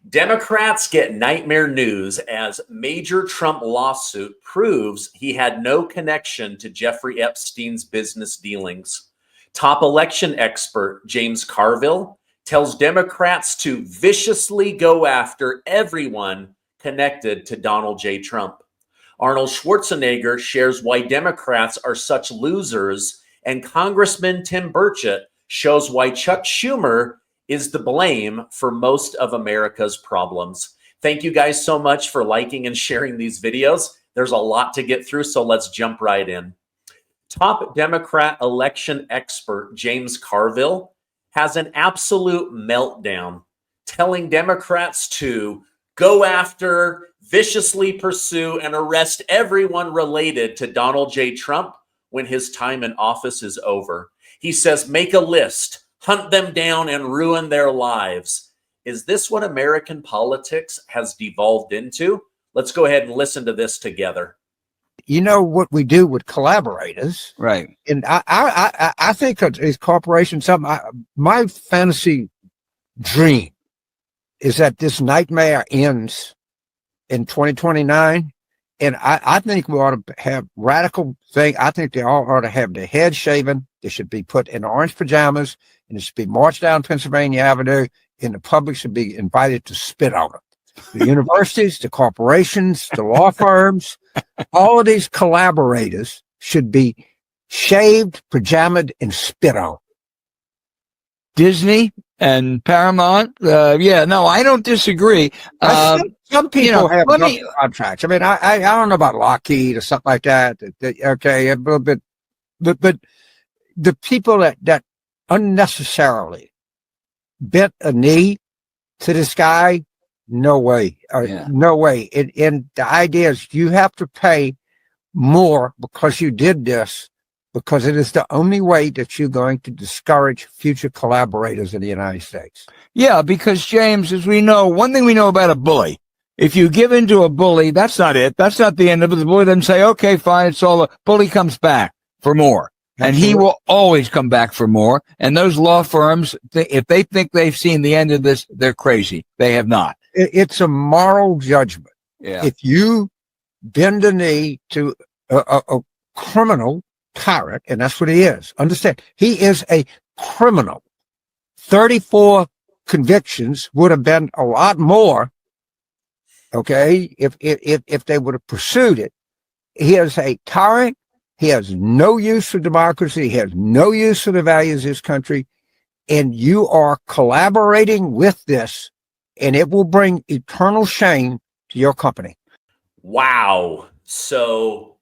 Democrats get nightmare news as major Trump lawsuit proves he had no connection to Jeffrey Epstein's business dealings. Top election expert James Carville tells Democrats to viciously go after everyone connected to Donald J. Trump. Arnold Schwagennager shares why Democrats are such losers, and Congressman Tim Burchett shows why Chuck Schumer is the blame for most of America's problems. Thank you guys so much for liking and sharing these videos. There's a lot to get through, so let's jump right in. Top Democrat election expert James Carville has an absolute meltdown, telling Democrats to go after, viciously pursue, and arrest everyone related to Donald J. Trump when his time in office is over. He says, make a list, hunt them down, and ruin their lives. Is this what American politics has devolved into? Let's go ahead and listen to this together. You know what we do with collaborators, right? And I think these corporations. My fantasy dream is that this nightmare ends in 2029, and I think we ought to have radical thing. I think they all ought to have their heads shaven. They should be put in orange pajamas, and it should be marched down Pennsylvania Avenue, and the public should be invited to spit on them. The universities, the corporations, the law firms, all of these collaborators should be shaved, pajamaed, and spit on. Disney and Paramount, I don't disagree. Some people have contracts. I mean, I don't know about Lockheed or something like that. Okay, a little bit, but the people that unnecessarily bent a knee to this guy, no way, no way. And the idea is you have to pay more because you did this, because it is the only way that you're going to discourage future collaborators in the United States. Yeah, because James, as we know, one thing we know about a bully, if you give in to a bully, that's not it. That's not the end of it. The bully doesn't say, okay, fine, it's all. Bully comes back for more. And he will always come back for more. And those law firms, if they think they've seen the end of this, they're crazy. They have not. It's a moral judgment. Yeah. If you bend a knee to a criminal tyrant, and that's what he is. Understand, he is a criminal. 34 convictions would have been a lot more, okay, if they would have pursued it. He is a tyrant. He has no use for democracy. He has no use for the values of this country. And you are collaborating with this, and it will bring eternal shame to your company. Wow. So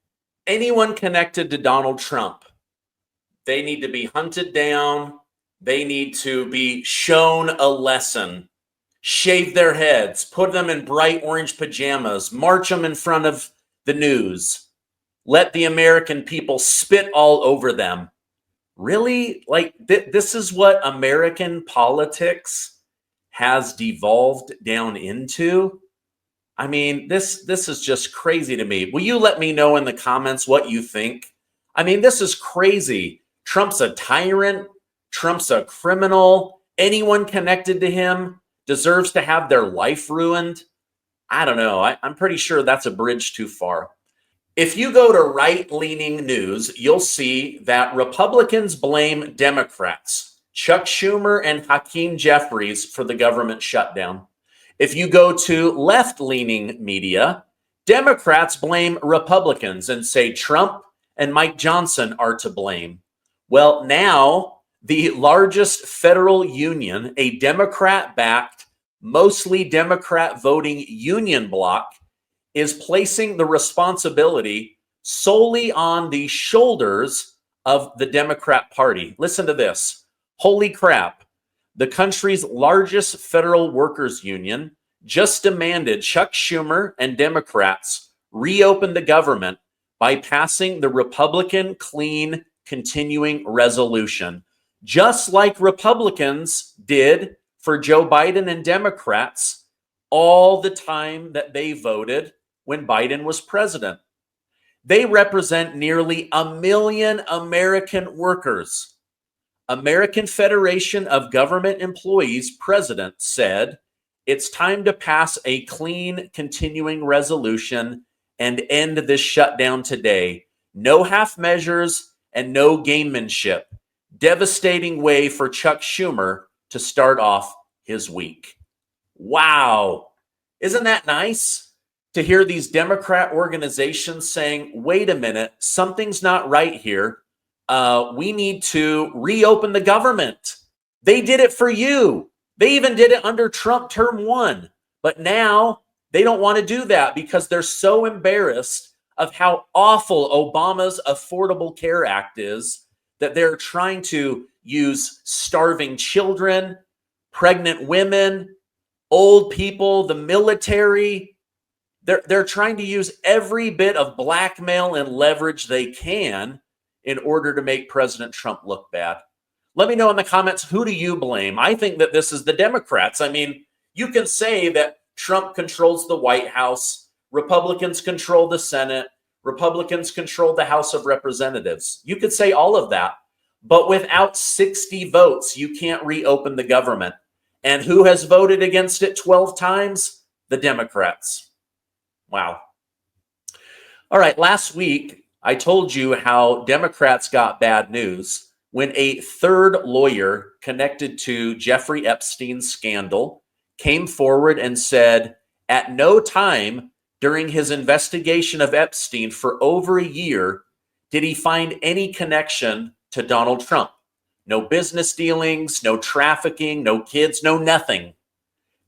anyone connected to Donald Trump, they need to be hunted down. They need to be shown a lesson, shave their heads, put them in bright orange pajamas, march them in front of the news. Let the American people spit all over them. Really? Like this is what American politics has devolved down into? I mean, this is just crazy to me. Will you let me know in the comments what you think? I mean, this is crazy. Trump's a tyrant. Trump's a criminal. Anyone connected to him deserves to have their life ruined. I don't know. I'm pretty sure that's a bridge too far. If you go to right-leaning news, you'll see that Republicans blame Democrats, Chuck Schumer and Hakeem Jeffries, for the government shutdown. If you go to left-leaning media, Democrats blame Republicans and say Trump and Mike Johnson are to blame. Well, now the largest federal union, a Democrat-backed, mostly Democrat voting union bloc, is placing the responsibility solely on the shoulders of the Democrat Party. Listen to this. Holy crap. The country's largest federal workers union just demanded Chuck Schumer and Democrats reopen the government by passing the Republican Clean Continuing Resolution, just like Republicans did for Joe Biden and Democrats all the time that they voted when Biden was president. They represent nearly 1 million American workers. American Federation of Government Employees president said, It's time to pass a clean, continuing resolution and end this shutdown today. No half measures and no gamemanship. Devastating way for Chuck Schumer to start off his week. Wow. Isn't that nice to hear these Democrat organizations saying, wait a minute, something's not right here. We need to reopen the government. They did it for you. They even did it under Trump term 1. But now they don't want to do that because they're so embarrassed of how awful Obama's Affordable Care Act is that they're trying to use starving children, pregnant women, old people, the military. They're trying to use every bit of blackmail and leverage they can in order to make President Trump look bad. Let me know in the comments, who do you blame? I think that this is the Democrats. I mean, you can say that Trump controls the White House, Republicans control the Senate, Republicans control the House of Representatives. You could say all of that, but without 60 votes, you can't reopen the government. And who has voted against it 12 times? The Democrats. Wow. All right, last week, I told you how Democrats got bad news when a third lawyer connected to Jeffrey Epstein's scandal came forward and said, at no time during his investigation of Epstein for over a year did he find any connection to Donald Trump. No business dealings, no trafficking, no kids, no nothing.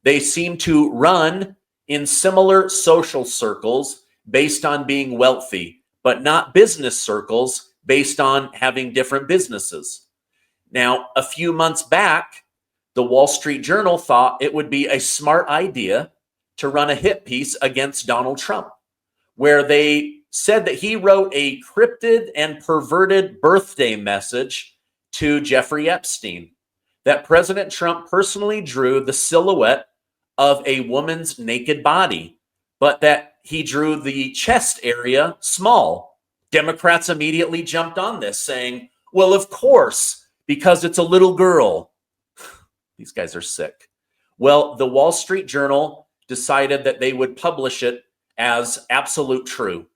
They seem to run in similar social circles based on being wealthy, but not business circles based on having different businesses. Now, a few months back, the Wall Street Journal thought it would be a smart idea to run a hit piece against Donald Trump, where they said that he wrote a cryptid and perverted birthday message to Jeffrey Epstein, that President Trump personally drew the silhouette of a woman's naked body, but that he drew the chest area small. Democrats immediately jumped on this, saying, well, of course, because it's a little girl. These guys are sick. Well, the Wall Street Journal decided that they would publish it as absolute true.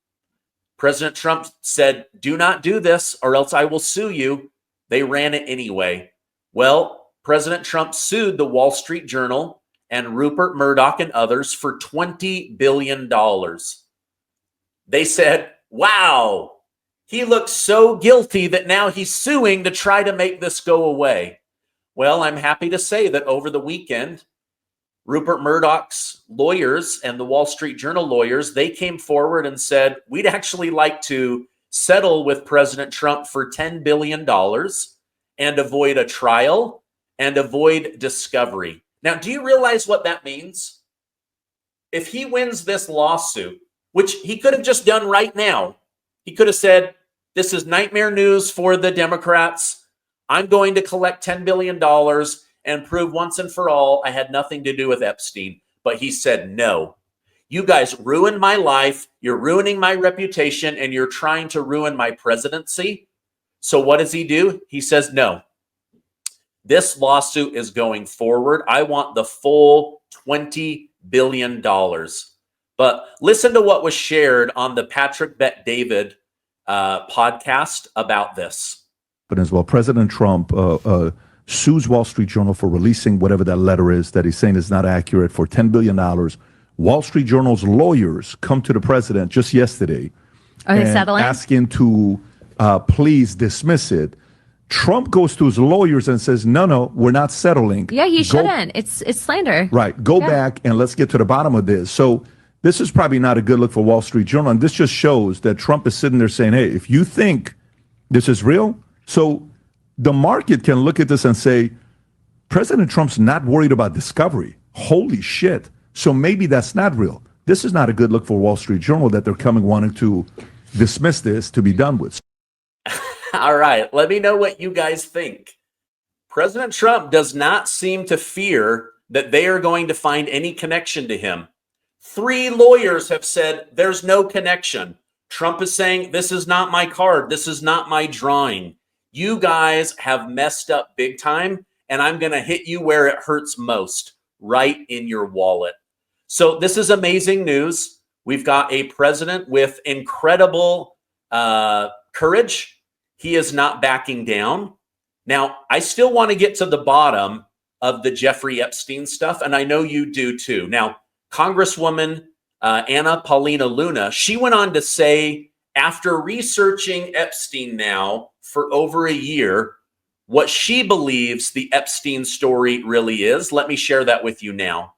President Trump said, do not do this or else I will sue you. They ran it anyway. Well, President Trump sued the Wall Street Journal and Rupert Murdoch and others for $20 billion. They said, wow, he looks so guilty that now he's suing to try to make this go away. Well, I'm happy to say that over the weekend, Rupert Murdoch's lawyers and the Wall Street Journal lawyers, they came forward and said, we'd actually like to settle with President Trump for $10 billion and avoid a trial and avoid discovery. Now, do you realize what that means? If he wins this lawsuit, which he could have just done right now, he could have said, this is nightmare news for the Democrats. I'm going to collect $10 billion and prove once and for all I had nothing to do with Epstein. But he said, no, you guys ruined my life. You're ruining my reputation and you're trying to ruin my presidency. So what does he do? He says, no, this lawsuit is going forward. I want the full $20 billion. But listen to what was shared on the Patrick Bet-David podcast about this. But as well, President Trump sues Wall Street Journal for releasing whatever that letter is that he's saying is not accurate for $10 billion. Wall Street Journal's lawyers come to the president just yesterday and asking to please dismiss it. Trump goes to his lawyers and says, no, we're not settling. Yeah, he shouldn't. It's slander. Right. Go back and let's get to the bottom of this. So this is probably not a good look for Wall Street Journal. And this just shows that Trump is sitting there saying, hey, if you think this is real, so the market can look at this and say, President Trump's not worried about discovery. Holy shit. So maybe that's not real. This is not a good look for Wall Street Journal that they're coming wanting to dismiss this to be done with. All right, let me know what you guys think. President Trump does not seem to fear that they are going to find any connection to him. 3 lawyers have said there's no connection. Trump is saying, this is not my card. This is not my drawing. You guys have messed up big time, and I'm going to hit you where it hurts most, right in your wallet. So this is amazing news. We've got a president with incredible courage. He is not backing down. Now, I still want to get to the bottom of the Jeffrey Epstein stuff, and I know you do too. Now, Congresswoman Anna Paulina Luna, she went on to say, after researching Epstein now for over a year, what she believes the Epstein story really is. Let me share that with you now.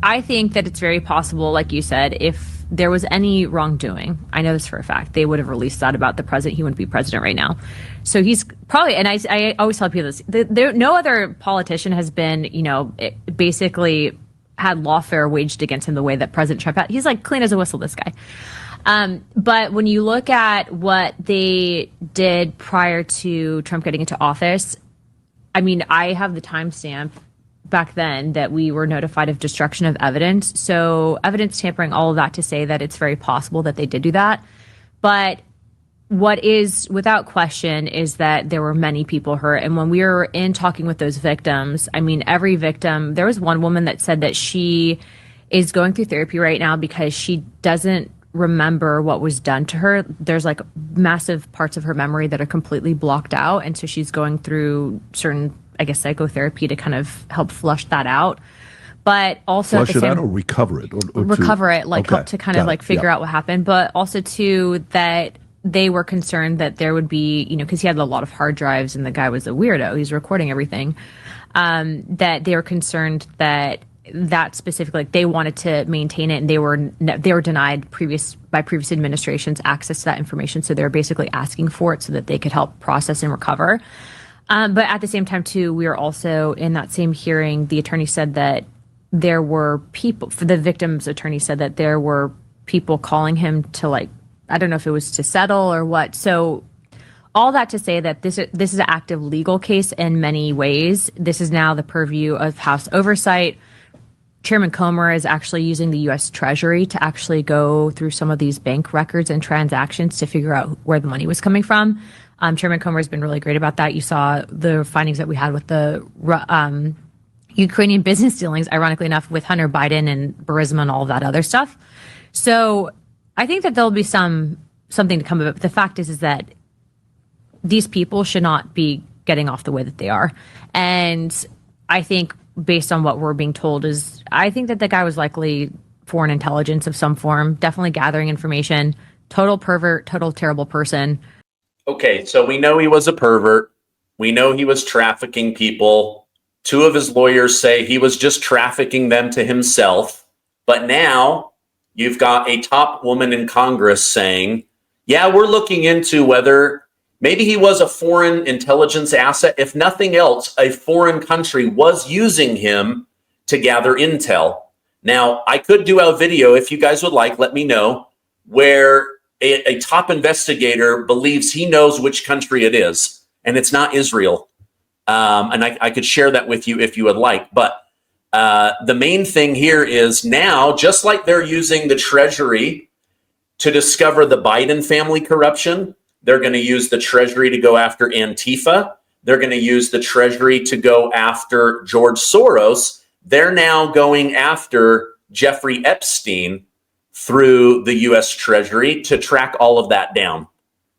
I think that it's very possible, like you said, if there was any wrongdoing, I know this for a fact, they would have released that about the president. He wouldn't be president right now. So he's probably, and I always tell people this, no other politician has been, basically had lawfare waged against him the way that President Trump had. He's like clean as a whistle, this guy. But when you look at what they did prior to Trump getting into office, I mean, I have the timestamp back then that we were notified of destruction of evidence. So evidence tampering, all of that to say that it's very possible that they did do that. But what is without question is that there were many people hurt. And when we were in talking with those victims, I mean, every victim, there was one woman that said that she is going through therapy right now because she doesn't remember what was done to her. There's like massive parts of her memory that are completely blocked out. And so she's going through certain, I guess, psychotherapy to kind of help flush that out. But also flush it out or recover it? Or recover it, like help to kind of like figure out what happened. But also too, that they were concerned that there would be, because he had a lot of hard drives and the guy was a weirdo. He's recording everything. That they were concerned that specifically, like they wanted to maintain it, and they were denied by previous administrations access to that information. So they were basically asking for it so that they could help process and recover. But at the same time, too, we were also in that same hearing. The attorney said that there were people. For the victim's attorney said that there were people calling him to, like, I don't know if it was to settle or what. So all that to say that this is an active legal case in many ways. This is now the purview of House oversight. Chairman Comer is actually using the U.S. Treasury to actually go through some of these bank records and transactions to figure out where the money was coming from. Chairman Comer has been really great about that. You saw the findings that we had with the Ukrainian business dealings, ironically enough, with Hunter Biden and Burisma and all of that other stuff. So I think that there'll be something to come of it. But the fact is that these people should not be getting off the way that they are. And I think based on what we're being told I think that the guy was likely foreign intelligence of some form, definitely gathering information, total pervert, total terrible person. Okay, so we know he was a pervert. We know he was trafficking people. Two of his lawyers say he was just trafficking them to himself. But now you've got a top woman in Congress saying, yeah, we're looking into whether maybe he was a foreign intelligence asset. If nothing else, a foreign country was using him to gather intel. Now, I could do a video if you guys would like, let me know, where a top investigator believes he knows which country it is, and it's not Israel. And I could share that with you if you would like. But the main thing here is now, just like they're using the Treasury to discover the Biden family corruption, they're going to use the Treasury to go after Antifa. They're going to use the Treasury to go after George Soros. They're now going after Jeffrey Epstein through the U.S. Treasury to track all of that down.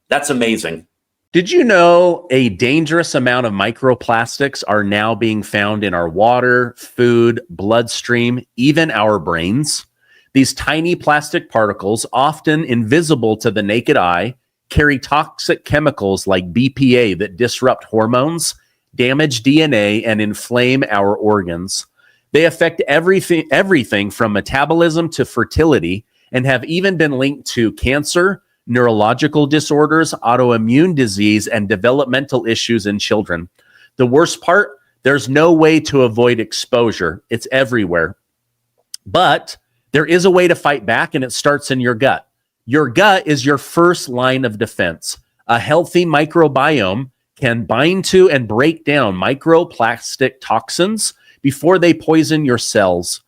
That's amazing. Did you know a dangerous amount of microplastics are now being found in our water, food, bloodstream, even our brains? These tiny plastic particles, often invisible to the naked eye, carry toxic chemicals like BPA that disrupt hormones, damage DNA, and inflame our organs. They affect everything from metabolism to fertility, and have even been linked to cancer, neurological disorders, autoimmune disease, and developmental issues in children. The worst part, there's no way to avoid exposure. It's everywhere. But there is a way to fight back, and it starts in your gut. Your gut is your first line of defense. A healthy microbiome can bind to and break down microplastic toxins before they poison your cells.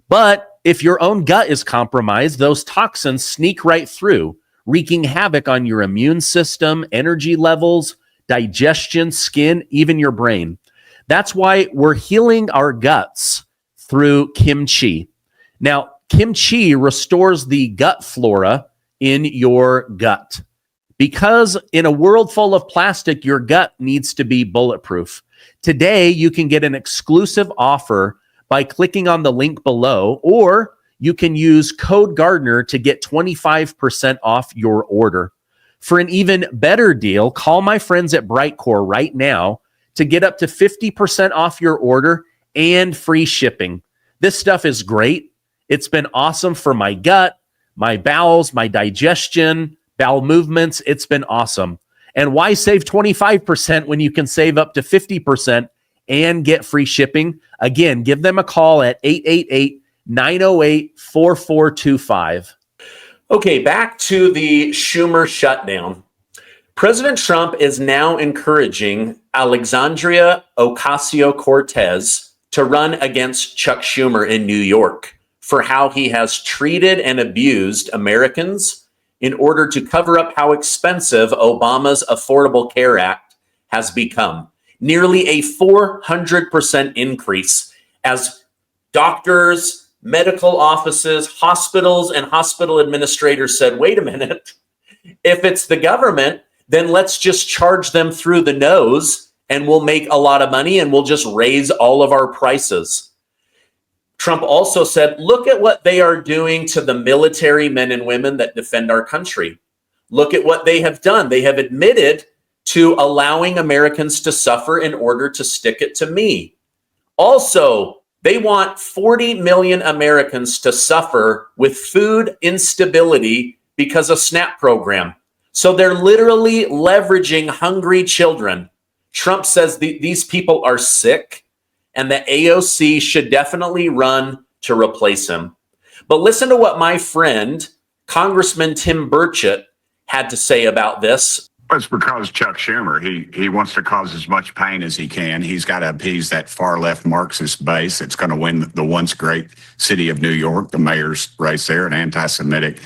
But if your own gut is compromised, those toxins sneak right through, wreaking havoc on your immune system, energy levels, digestion, skin, even your brain. That's why we're healing our guts through kimchi. Now, kimchi restores the gut flora in your gut. Because in a world full of plastic, your gut needs to be bulletproof. Today, you can get an exclusive offer by clicking on the link below, or you can use code Gardner to get 25% off your order. For an even better deal, call my friends at Brightcore right now to get up to 50% off your order and free shipping. This stuff is great. It's been awesome for my gut, my bowels, my digestion, bowel movements. It's been awesome. And why save 25% when you can save up to 50% and get free shipping? Again, give them a call at 888-908-4425. Okay, back to the Schumer shutdown. President Trump is now encouraging Alexandria Ocasio-Cortez to run against Chuck Schumer in New York for how he has treated and abused Americans in order to cover up how expensive Obama's Affordable Care Act has become. Nearly a 400% increase as doctors, medical offices, hospitals, and hospital administrators said, wait a minute, if it's the government, then let's just charge them through the nose and we'll make a lot of money and we'll just raise all of our prices. Trump also said, look at what they are doing to the military men and women that defend our country. Look at what they have done. They have admitted to allowing Americans to suffer in order to stick it to me. Also, they want 40 million Americans to suffer with food instability because of SNAP program. So they're literally leveraging hungry children. Trump says these people are sick and the AOC should definitely run to replace him. But listen to what my friend, Congressman Tim Burchett, had to say about this. It's because Chuck Schumer, he wants to cause as much pain as he can. He's got to appease that far-left Marxist base that's going to win the once great city of New York, the mayor's race there, an anti-Semitic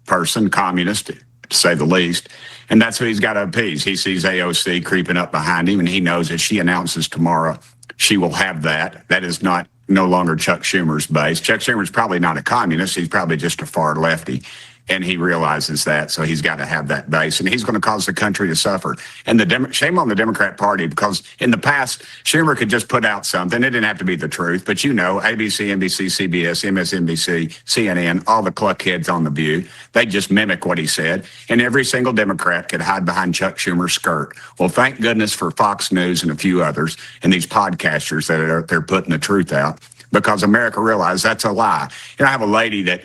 person, communist, to say the least. And that's who he's got to appease. He sees AOC creeping up behind him, and he knows if she announces tomorrow she will have that. That is no longer Chuck Schumer's base. Chuck Schumer's probably not a communist. He's probably just a far lefty. And he realizes that, so he's got to have that base, and he's going to cause the country to suffer. And shame on the Democrat Party, because in the past, Schumer could just put out something. It didn't have to be the truth, but ABC, NBC, CBS, MSNBC, CNN, all the cluckheads on The View, they just mimic what he said, and every single Democrat could hide behind Chuck Schumer's skirt. Well, thank goodness for Fox News and a few others, and these podcasters that are out there putting the truth out, because America realized that's a lie. I have a lady that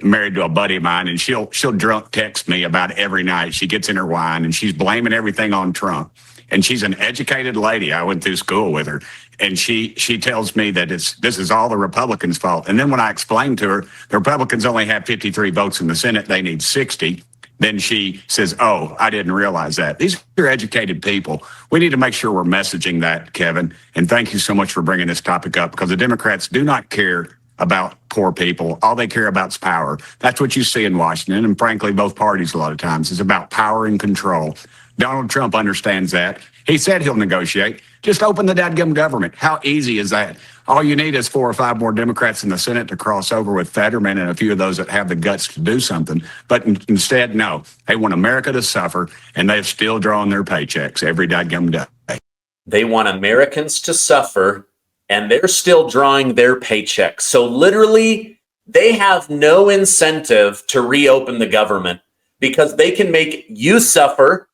married to a buddy of mine, and she'll drunk text me about every night. She gets in her wine and she's blaming everything on Trump. And she's an educated lady. I went through school with her, and she tells me that this is all the Republicans' fault. And then when I explained to her, the Republicans only have 53 votes in the Senate, they need 60. Then she says, oh, I didn't realize that. These are educated people. We need to make sure we're messaging that, Kevin. And thank you so much for bringing this topic up, because the Democrats do not care about poor people. All they care about is power. That's what you see in Washington, and frankly, both parties a lot of times. It's about power and control. Donald Trump understands that. He said he'll negotiate. Just open the dadgum government. How easy is that? All you need is 4 or 5 more Democrats in the Senate to cross over with Fetterman and a few of those that have the guts to do something. But instead, no. They want America to suffer, and they're still drawing their paychecks every dadgum day. They want Americans to suffer, and they're still drawing their paychecks. So literally, they have no incentive to reopen the government, because they can make you suffer,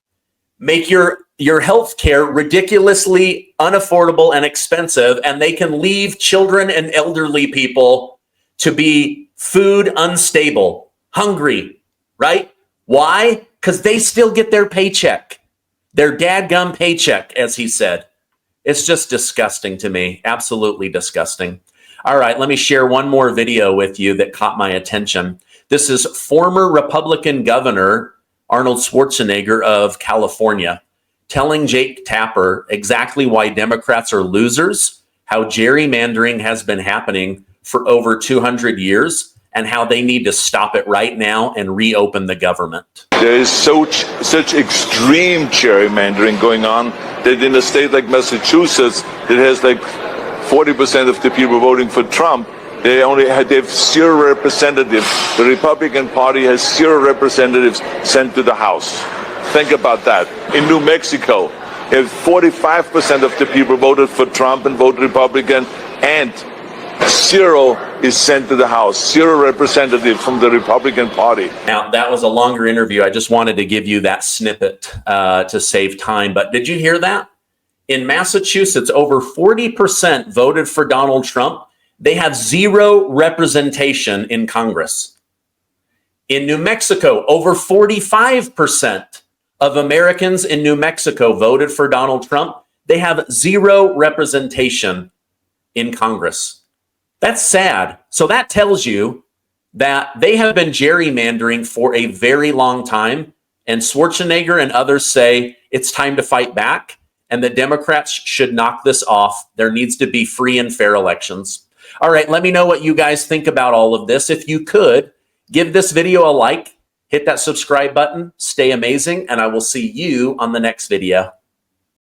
make your health care ridiculously unaffordable and expensive, and they can leave children and elderly people to be food unstable, hungry, right? Why? Because they still get their paycheck, their dadgum paycheck, as he said. It's just disgusting to me. Absolutely disgusting. All right, let me share one more video with you that caught my attention. This is former Republican Governor Arnold Schwagennager of California telling Jake Tapper exactly why Democrats are losers, how gerrymandering has been happening for over 200 years, and how they need to stop it right now and reopen the government. There is such extreme gerrymandering going on that in a state like Massachusetts, it has like 40% of the people voting for Trump, they have 0 representatives. The Republican Party has 0 representatives sent to the House. Think about that. In New Mexico, if 45% of the people voted for Trump and voted Republican, and 0 is sent to the House, 0 representatives from the Republican Party. Now, that was a longer interview. I just wanted to give you that snippet to save time. But did you hear that? In Massachusetts, over 40% voted for Donald Trump. They have 0 representation in Congress. In New Mexico, over 45% of Americans in New Mexico voted for Donald Trump. They have 0 representation in Congress. That's sad. So that tells you that they have been gerrymandering for a very long time. And Schwarzenegger and others say it's time to fight back. And the Democrats should knock this off. There needs to be free and fair elections. All right, let me know what you guys think about all of this. If you could, give this video a like, hit that subscribe button, stay amazing, and I will see you on the next video.